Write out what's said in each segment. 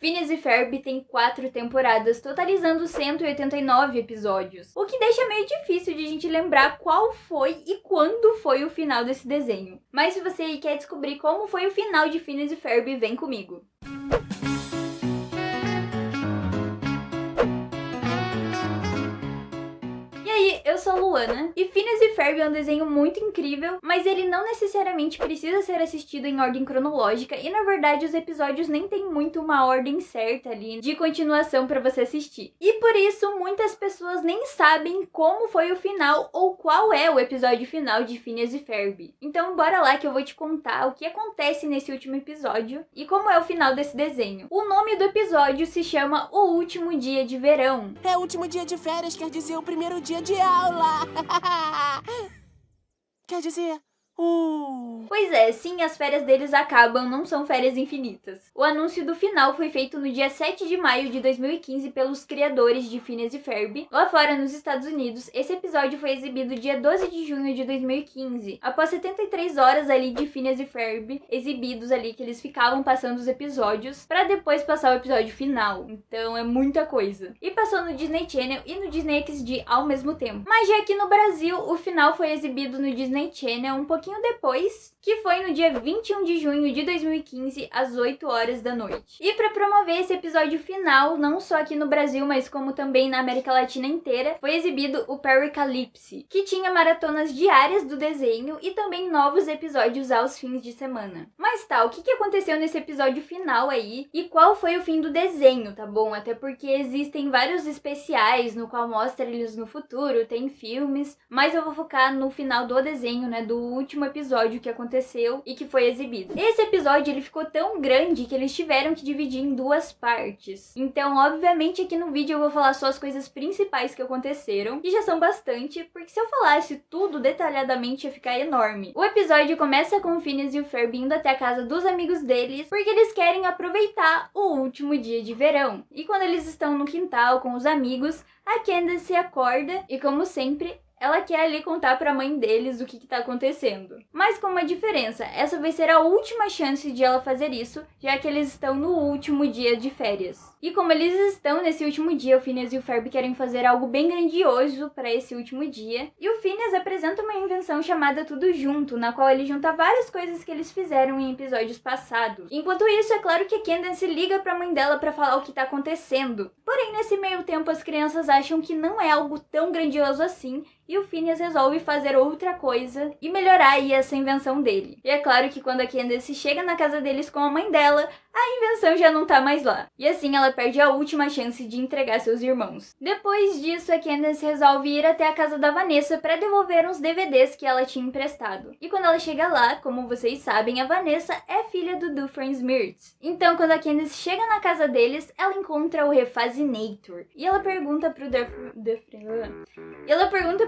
Phineas e Ferb tem 4 temporadas, totalizando 189 episódios, o que deixa meio difícil de a gente lembrar qual foi e quando foi o final desse desenho. Mas se você quer descobrir como foi o final de Phineas e Ferb, vem comigo! Eu sou a Luana, e Phineas e Ferb é um desenho muito incrível, mas ele não necessariamente precisa ser assistido em ordem cronológica, e na verdade os episódios nem tem muito uma ordem certa ali de continuação pra você assistir. E por isso muitas pessoas nem sabem como foi o final ou qual é o episódio final de Phineas e Ferb. Então bora lá que eu vou te contar o que acontece nesse último episódio e como é o final desse desenho. O nome do episódio se chama O Último Dia de Verão. É o último dia de férias, quer dizer o primeiro dia de aula. Quer dizer, Pois é, sim, as férias deles acabam, não são férias infinitas. O anúncio do final foi feito no dia 7 de maio de 2015 pelos criadores de Phineas e Ferb. Lá fora, nos Estados Unidos, esse episódio foi exibido dia 12 de junho de 2015, após 73 horas ali de Phineas e Ferb exibidos ali, que eles ficavam passando os episódios, pra depois passar o episódio final. Então é muita coisa. E passou no Disney Channel e no Disney XD ao mesmo tempo. Mas já aqui no Brasil, o final foi exibido no Disney Channel um pouquinho depois, que foi no dia 21 de junho de 2015, às 8 horas da noite. E para promover esse episódio final, não só aqui no Brasil, mas como também na América Latina inteira, foi exibido o Pericalipse, que tinha maratonas diárias do desenho e também novos episódios aos fins de semana. Mas tá, o que aconteceu nesse episódio final aí e qual foi o fim do desenho, tá bom? Até porque existem vários especiais no qual mostra eles no futuro, tem filmes, mas eu vou focar no final do desenho, né, do último episódio que aconteceu e que foi exibido. Esse episódio ele ficou tão grande que eles tiveram que dividir em 2 partes. Então, obviamente, aqui no vídeo eu vou falar só as coisas principais que aconteceram, e já são bastante, porque se eu falasse tudo detalhadamente ia ficar enorme. O episódio começa com o Phineas e o Ferb indo até a casa dos amigos deles, porque eles querem aproveitar o último dia de verão. E quando eles estão no quintal com os amigos, a Candace acorda e, como sempre, ela quer ali contar pra mãe deles o que tá acontecendo. Mas com uma diferença, essa vai ser a última chance de ela fazer isso, já que eles estão no último dia de férias. E como eles estão nesse último dia, o Phineas e o Ferb querem fazer algo bem grandioso para esse último dia. E o Phineas apresenta uma invenção chamada Tudo Junto, na qual ele junta várias coisas que eles fizeram em episódios passados. Enquanto isso, é claro que a Candace liga pra mãe dela para falar o que tá acontecendo. Porém, nesse meio tempo, as crianças acham que não é algo tão grandioso assim, e o Phineas resolve fazer outra coisa e melhorar aí essa invenção dele. E é claro que quando a Candace chega na casa deles com a mãe dela, a invenção já não tá mais lá. E assim ela perde a última chance de entregar seus irmãos. Depois disso, a Candace resolve ir até a casa da Vanessa para devolver uns DVDs que ela tinha emprestado. E quando ela chega lá, como vocês sabem, a Vanessa é filha do Doofenshmirtz. Então, quando a Candace chega na casa deles, ela encontra o Refazinator. E ela pergunta pro E ela pergunta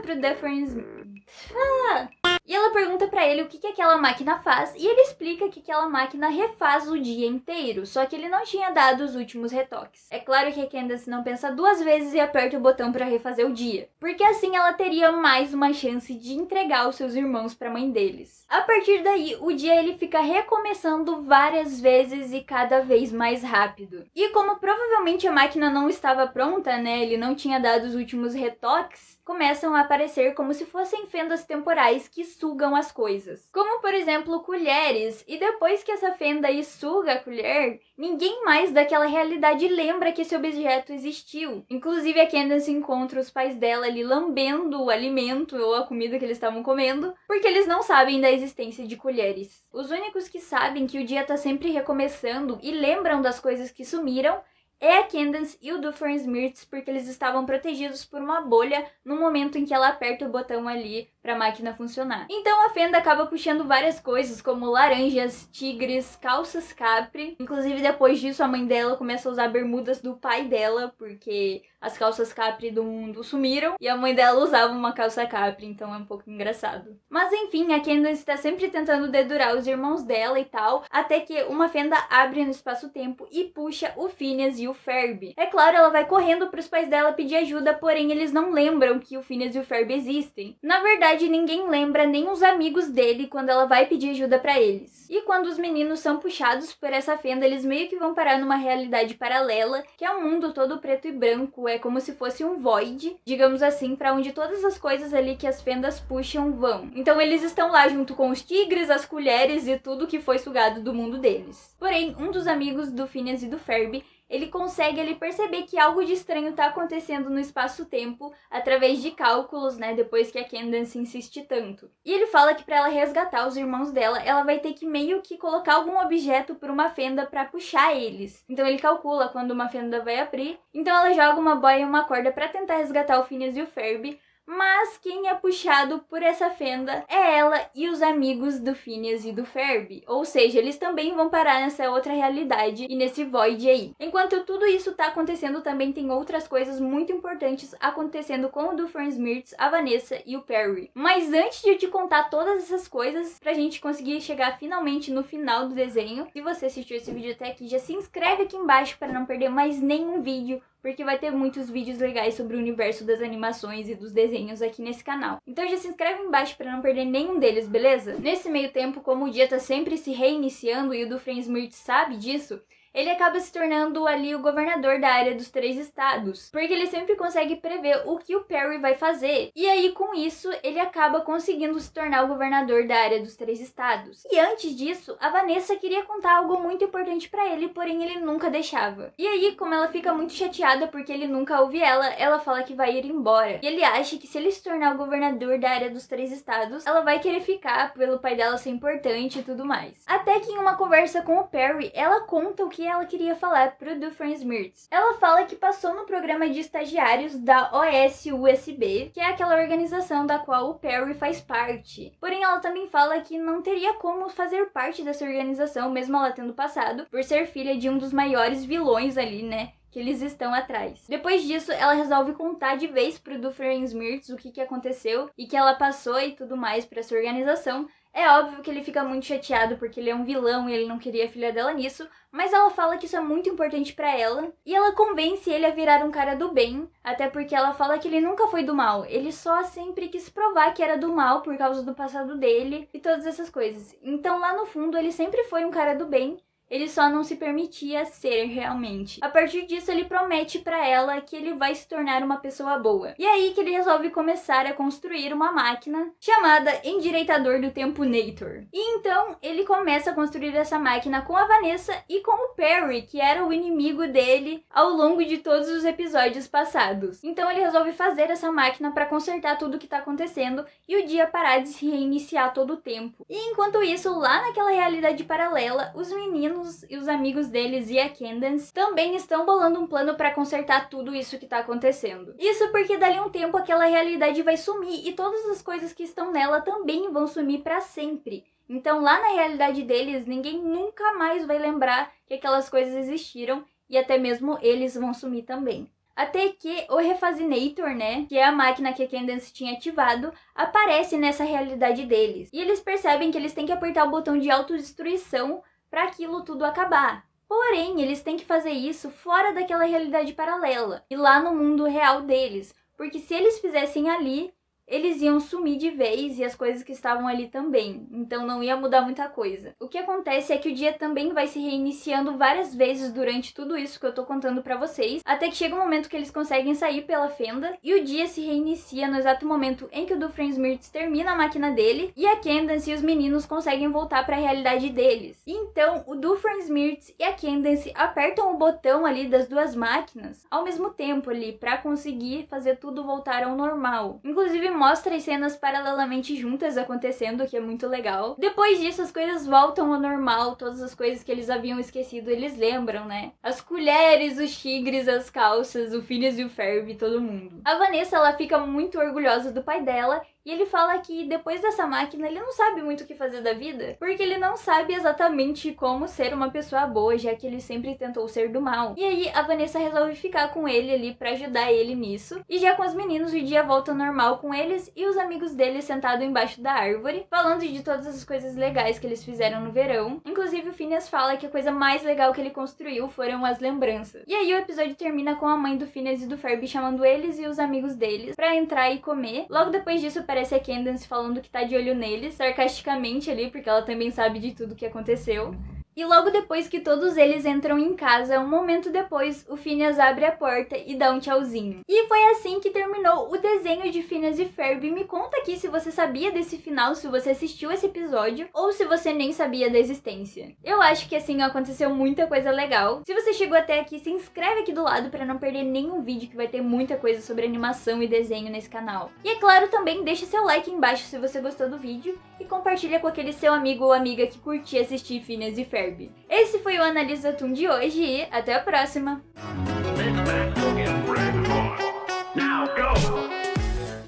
pra ele o que aquela máquina faz, e ele explica que aquela máquina refaz o dia inteiro, só que ele não tinha dado os últimos retoques. É claro que a Candace não pensa 2 vezes e aperta o botão pra refazer o dia, porque assim ela teria mais uma chance de entregar os seus irmãos pra mãe deles. A partir daí, o dia ele fica recomeçando várias vezes e cada vez mais rápido. E como provavelmente a máquina não estava pronta, né, ele não tinha dado os últimos retoques, começam a aparecer como se fossem fendas temporais que sugam as coisas. Como, por exemplo, colheres. E depois que essa fenda aí suga a colher, ninguém mais daquela realidade lembra que esse objeto existiu. Inclusive, a Candace encontra os pais dela ali lambendo o alimento ou a comida que eles estavam comendo, porque eles não sabem da existência de colheres. Os únicos que sabem que o dia tá sempre recomeçando e lembram das coisas que sumiram é a Candace e o Doofenshmirtz, porque eles estavam protegidos por uma bolha no momento em que ela aperta o botão ali para a máquina funcionar. Então a fenda acaba puxando várias coisas, como laranjas, tigres, calças capri. Inclusive depois disso a mãe dela começa a usar bermudas do pai dela, porque as calças capri do mundo sumiram e a mãe dela usava uma calça capri, então é um pouco engraçado. Mas enfim, a Candace está sempre tentando dedurar os irmãos dela e tal, até que uma fenda abre no espaço-tempo e puxa o Phineas e o Ferb. É claro, ela vai correndo para os pais dela pedir ajuda, porém eles não lembram que o Phineas e o Ferb existem. Na verdade, verdade, ninguém lembra nem os amigos dele quando ela vai pedir ajuda pra eles. E quando os meninos são puxados por essa fenda, eles meio que vão parar numa realidade paralela, que é um mundo todo preto e branco, é como se fosse um void, digamos assim, pra onde todas as coisas ali que as fendas puxam vão. Então eles estão lá junto com os tigres, as colheres e tudo que foi sugado do mundo deles. Porém, um dos amigos do Phineas e do Ferb, ele consegue perceber que algo de estranho tá acontecendo no espaço-tempo através de cálculos, né, depois que a Candace insiste tanto. E ele fala que para ela resgatar os irmãos dela, ela vai ter que meio que colocar algum objeto por uma fenda para puxar eles. Então ele calcula quando uma fenda vai abrir, então ela joga uma boia e uma corda para tentar resgatar o Phineas e o Ferb, mas quem é puxado por essa fenda é ela e os amigos do Phineas e do Ferb. Ou seja, eles também vão parar nessa outra realidade e nesse void aí. Enquanto tudo isso tá acontecendo, também tem outras coisas muito importantes acontecendo com o Doofenshmirtz, a Vanessa e o Perry. Mas antes de eu te contar todas essas coisas, pra gente conseguir chegar finalmente no final do desenho, se você assistiu esse vídeo até aqui, já se inscreve aqui embaixo para não perder mais nenhum vídeo, porque vai ter muitos vídeos legais sobre o universo das animações e dos desenhos aqui nesse canal. Então já se inscreve embaixo para não perder nenhum deles, beleza? Nesse meio tempo, como o dia tá sempre se reiniciando e o Doofenshmirtz sabe disso, ele acaba se tornando ali o governador da área dos 3 estados, porque ele sempre consegue prever o que o Perry vai fazer. E aí, com isso, ele acaba conseguindo se tornar o governador da área dos 3 estados. E antes disso, a Vanessa queria contar algo muito importante pra ele, porém ele nunca deixava. E aí, como ela fica muito chateada porque ele nunca ouve ela fala que vai ir embora. E ele acha que se ele se tornar o governador da área dos 3 estados, ela vai querer ficar pelo pai dela ser importante e tudo mais. Até que em uma conversa com o Perry, ela conta o que ela queria falar pro Doofenshmirtz. Ela fala que passou no programa de estagiários da OSUSB, que é aquela organização da qual o Perry faz parte. Porém, ela também fala que não teria como fazer parte dessa organização, mesmo ela tendo passado, por ser filha de um dos maiores vilões ali, né, que eles estão atrás. Depois disso, ela resolve contar de vez pro Doofenshmirtz o que aconteceu e que ela passou e tudo mais pra essa organização. É óbvio que ele fica muito chateado porque ele é um vilão e ele não queria a filha dela nisso, mas ela fala que isso é muito importante pra ela e ela convence ele a virar um cara do bem, até porque ela fala que ele nunca foi do mal, ele só sempre quis provar que era do mal por causa do passado dele e todas essas coisas. Então lá no fundo ele sempre foi um cara do bem, ele só não se permitia ser realmente. A partir disso, ele promete pra ela que ele vai se tornar uma pessoa boa. E é aí que ele resolve começar a construir uma máquina chamada Endireitador do Tempo Nator. E então, ele começa a construir essa máquina com a Vanessa e com o Perry, que era o inimigo dele ao longo de todos os episódios passados. Então, ele resolve fazer essa máquina pra consertar tudo que tá acontecendo e o dia parar de se reiniciar todo o tempo. E enquanto isso, lá naquela realidade paralela, os meninos e os amigos deles e a Candace também estão bolando um plano para consertar tudo isso que tá acontecendo. Isso porque dali a um tempo aquela realidade vai sumir e todas as coisas que estão nela também vão sumir para sempre. Então lá na realidade deles, ninguém nunca mais vai lembrar que aquelas coisas existiram e até mesmo eles vão sumir também. Até que o Refazinator, né, que é a máquina que a Candace tinha ativado, aparece nessa realidade deles. E eles percebem que eles têm que apertar o botão de autodestruição para aquilo tudo acabar. Porém, eles têm que fazer isso fora daquela realidade paralela e lá no mundo real deles, porque se eles fizessem ali, eles iam sumir de vez e as coisas que estavam ali também, então não ia mudar muita coisa. O que acontece é que o dia também vai se reiniciando várias vezes durante tudo isso que eu tô contando pra vocês, até que chega um momento que eles conseguem sair pela fenda e o dia se reinicia no exato momento em que o Doofenshmirtz termina a máquina dele e a Candace e os meninos conseguem voltar pra realidade deles. Então, o Doofenshmirtz e a Candace apertam o botão ali das duas máquinas ao mesmo tempo ali pra conseguir fazer tudo voltar ao normal. Inclusive, mostra as cenas paralelamente juntas acontecendo, que é muito legal. Depois disso, as coisas voltam ao normal, todas as coisas que eles haviam esquecido, eles lembram, né? As colheres, os tigres, as calças, o Phineas e o Ferb, todo mundo. A Vanessa, ela fica muito orgulhosa do pai dela e ele fala que depois dessa máquina ele não sabe muito o que fazer da vida, porque ele não sabe exatamente como ser uma pessoa boa, já que ele sempre tentou ser do mal. E aí a Vanessa resolve ficar com ele ali pra ajudar ele nisso. E já com os meninos o dia volta ao normal com eles e os amigos dele sentados embaixo da árvore, falando de todas as coisas legais que eles fizeram no verão. Inclusive o Phineas fala que a coisa mais legal que ele construiu foram as lembranças. E aí o episódio termina com a mãe do Phineas e do Ferb chamando eles e os amigos deles pra entrar e comer. Logo depois disso, aparece a Candace falando que tá de olho neles, sarcasticamente ali, porque ela também sabe de tudo que aconteceu. E logo depois que todos eles entram em casa, um momento depois, o Phineas abre a porta e dá um tchauzinho. E foi assim que terminou o desenho de Phineas e Ferb. Me conta aqui se você sabia desse final, se você assistiu esse episódio, ou se você nem sabia da existência. Eu acho que assim aconteceu muita coisa legal. Se você chegou até aqui, se inscreve aqui do lado para não perder nenhum vídeo, que vai ter muita coisa sobre animação e desenho nesse canal. E é claro, também deixa seu like embaixo se você gostou do vídeo e compartilha com aquele seu amigo ou amiga que curtia assistir Phineas e Ferb. Esse foi o Analisa Toon de hoje e até a próxima!